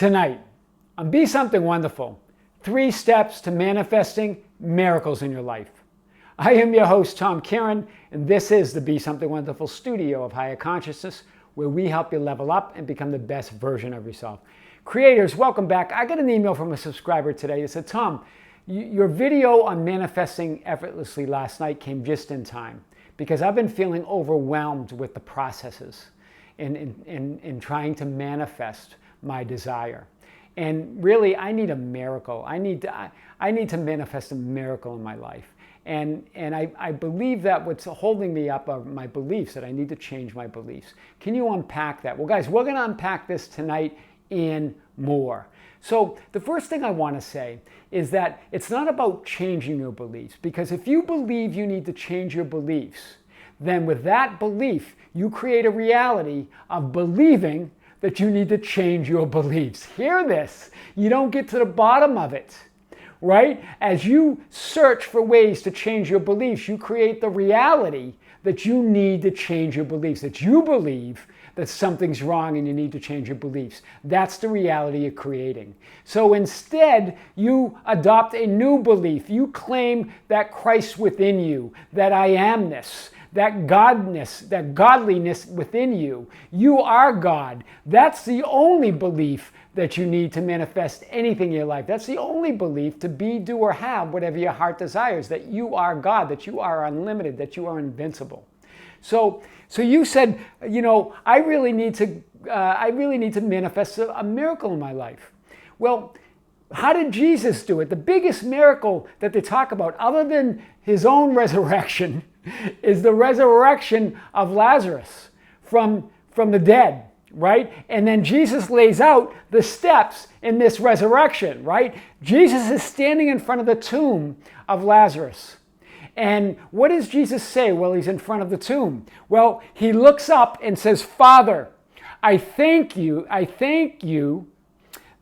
Tonight, on Be Something Wonderful, 3 steps to manifesting miracles in your life. I am your host, Tom Kieran, and this is the Be Something Wonderful studio of higher consciousness, where we help you level up and become the best version of yourself. Creators, welcome back. I got an email from a subscriber today that said, Tom, your video on manifesting effortlessly last night came just in time because I've been feeling overwhelmed with the processes in trying to manifest my desire. And really, I need a miracle. I need to manifest a miracle in my life. And I believe that what's holding me up are my beliefs, that I need to change my beliefs. Can you unpack that? Well, guys, we're going to unpack this tonight and more. So the first thing I want to say is that it's not about changing your beliefs, because if you believe you need to change your beliefs, then with that belief, you create a reality of believing that you need to change your beliefs. Hear this. You don't get to the bottom of it, right? As you search for ways to change your beliefs, you create the reality that you need to change your beliefs, that you believe that something's wrong and you need to change your beliefs. That's the reality you're creating. So instead, you adopt a new belief. You claim that Christ within you, that I amness, that godness, that godliness within you. You are God. That's the only belief that you need to manifest anything in your life. That's the only belief to be, do, or have whatever your heart desires, that you are God, that you are unlimited, that you are invincible. So you said, I really need to manifest a miracle in my life. Well, how did Jesus do it? The biggest miracle that they talk about, other than his own resurrection, is the resurrection of Lazarus from the dead, right? And then Jesus lays out the steps in this resurrection, right? Jesus is standing in front of the tomb of Lazarus. And what does Jesus say while he's in front of the tomb? Well, he looks up and says, Father, I thank you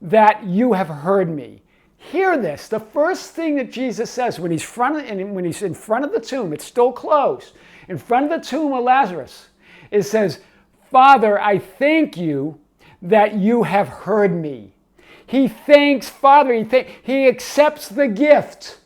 that you have heard me. Hear this. The first thing that Jesus says when he's in front of the tomb, it's still closed, in front of the tomb of Lazarus, it says, Father, I thank you that you have heard me. He thanks Father. He accepts the gift.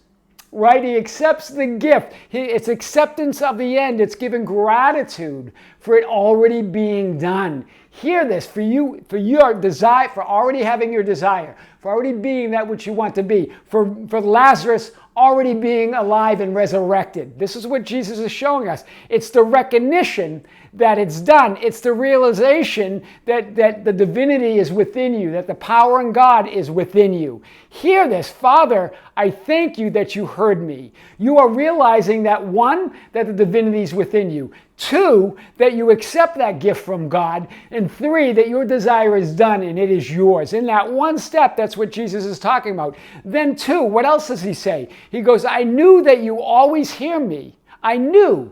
Right? He accepts the gift. It's acceptance of the end. It's giving gratitude for it already being done. Hear this, for your desire, for already having your desire, for already being that which you want to be, for Lazarus already being alive and resurrected. This is what Jesus is showing us. It's the recognition that it's done. It's the realization that the divinity is within you, that the power in God is within you. Hear this, Father, I thank you that you heard me. You are realizing that 1, that the divinity is within you. 2, that you accept that gift from God. And 3, that your desire is done and it is yours. In that one step, that's what Jesus is talking about. Then 2, what else does he say? He goes, I knew that you always hear me. I knew,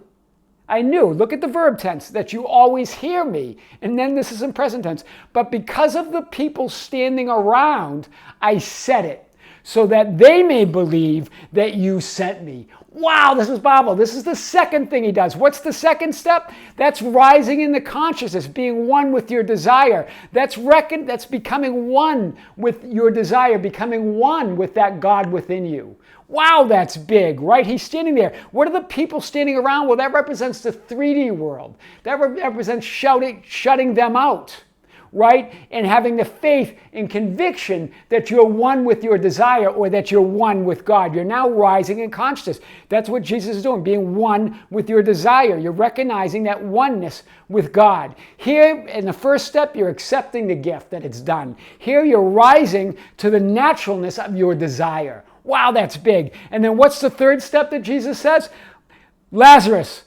look at the verb tense, that you always hear me. And then this is in present tense. But because of the people standing around, I said it, so that they may believe that you sent me. Wow, this is powerful. This is the second thing he does. What's the second step? That's rising in the consciousness, being one with your desire. That's becoming one with your desire, becoming one with that God within you. Wow, that's big, right? He's standing there. What are the people standing around? Well, that represents the 3D world. That represents shutting them out, right? And having the faith and conviction that you're one with your desire, or that you're one with God. You're now rising in consciousness. That's what Jesus is doing, being one with your desire. You're recognizing that oneness with God. Here, in the first step, you're accepting the gift that it's done. Here, you're rising to the naturalness of your desire. Wow, that's big. And then what's the third step that Jesus says? Lazarus,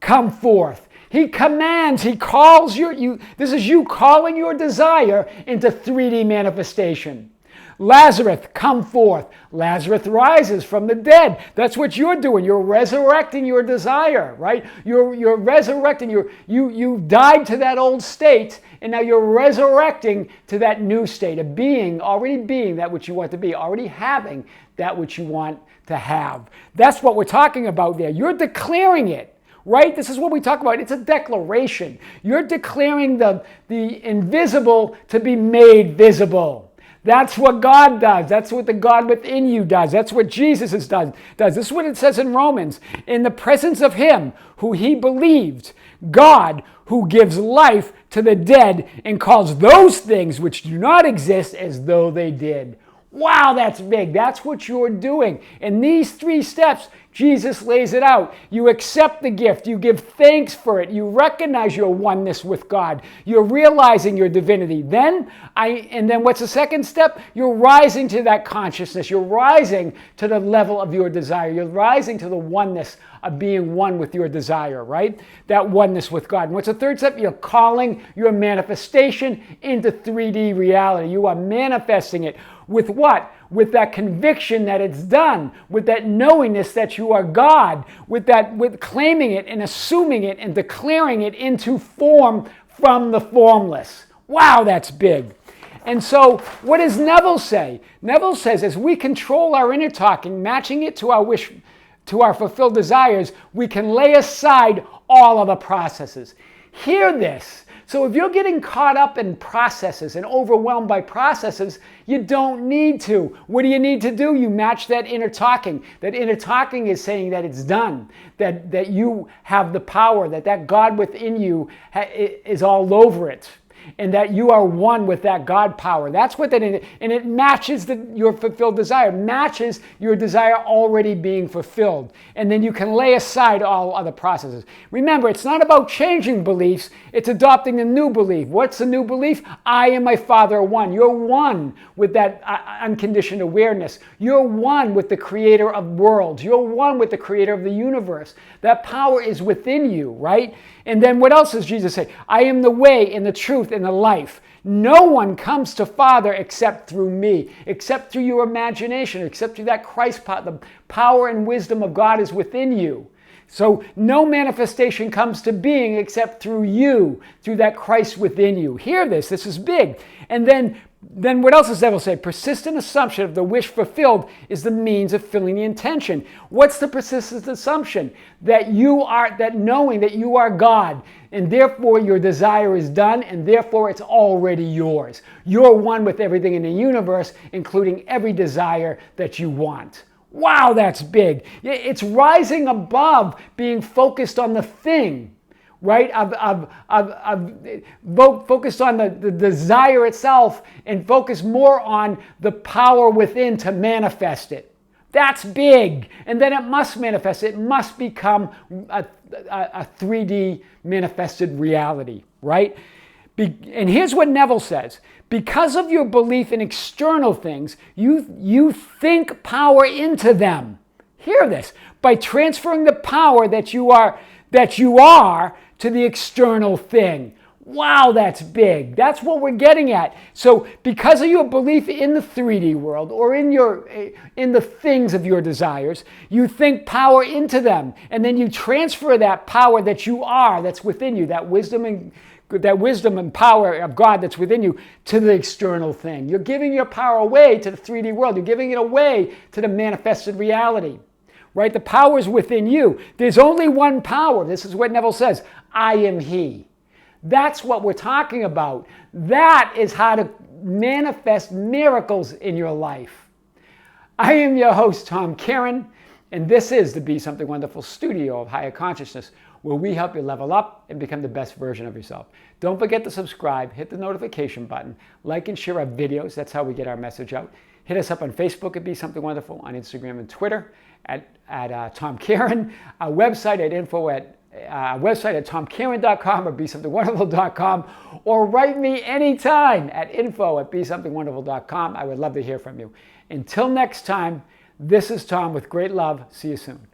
come forth. He commands, he calls this is you calling your desire into 3D manifestation. Lazarus, come forth. Lazarus rises from the dead. That's what you're doing. You're resurrecting your desire, right? You're resurrecting. You died to that old state, and now you're resurrecting to that new state of being, already being that which you want to be, already having that which you want to have. That's what we're talking about there. You're declaring it. Right? This is what we talk about. It's a declaration. You're declaring the invisible to be made visible. That's what God does. That's what the God within you does. That's what Jesus does. This is what it says in Romans. In the presence of him who he believed, God who gives life to the dead and calls those things which do not exist as though they did. Wow, that's big. That's what you're doing. In these 3 steps, Jesus lays it out. You accept the gift. You give thanks for it. You recognize your oneness with God. You're realizing your divinity. And then what's the second step? You're rising to that consciousness. You're rising to the level of your desire. You're rising to the oneness of being one with your desire, right? That oneness with God. And what's the third step? You're calling your manifestation into 3D reality. You are manifesting it. With what? With that conviction that it's done, with that knowingness that you are God, with claiming it and assuming it and declaring it into form from the formless. Wow, that's big. And so what does Neville say? Neville says as we control our inner talking, matching it to our wish, to our fulfilled desires, we can lay aside all other processes. Hear this. So if you're getting caught up in processes and overwhelmed by processes, you don't need to. What do you need to do? You match that inner talking. That inner talking is saying that it's done, that you have the power, that God within you is all over it, and that you are one with that God power. That's what that is. And it matches your fulfilled desire, matches your desire already being fulfilled. And then you can lay aside all other processes. Remember, it's not about changing beliefs, it's adopting a new belief. What's the new belief? I and my Father are one. You're one with that unconditioned awareness. You're one with the creator of worlds. You're one with the creator of the universe. That power is within you, right? And then what else does Jesus say? I am the way and the truth and the life. No one comes to Father except through me, except through your imagination, except through that Christ power. The power and wisdom of God is within you. So no manifestation comes to being except through you, through that Christ within you. Hear this. This is big. And then what else does Neville say? Persistent assumption of the wish fulfilled is the means of filling the intention. What's the persistent assumption? That knowing that you are God, and therefore your desire is done, and therefore it's already yours. You're one with everything in the universe, including every desire that you want. Wow, that's big. It's rising above being focused on the thing, right? Focused on the desire itself and focus more on the power within to manifest it. That's big. And then it must manifest. It must become a 3D manifested reality, right? And here's what Neville says. Because of your belief in external things, you think power into them. Hear this. By transferring the power that you are to the external thing. Wow, that's big. That's what we're getting at. So because of your belief in the 3D world or in the things of your desires, you think power into them. And then you transfer that power that you are, that's within you, that wisdom and power of God that's within you, to the external thing. You're giving your power away to the 3D world. You're giving it away to the manifested reality. Right? The power is within you. There's only one power. This is what Neville says. I am He. That's what we're talking about. That is how to manifest miracles in your life. I am your host, Tom Karen, and this is the Be Something Wonderful studio of higher consciousness, where we help you level up and become the best version of yourself. Don't forget to subscribe, hit the notification button, like and share our videos. That's how we get our message out. Hit us up on Facebook at Be Something Wonderful, on Instagram and Twitter at Tom Karen, our website at tomkaren.com or besomethingwonderful.com, or write me anytime at info@besomethingwonderful.com. I would love to hear from you. Until next time, this is Tom with great love. See you soon.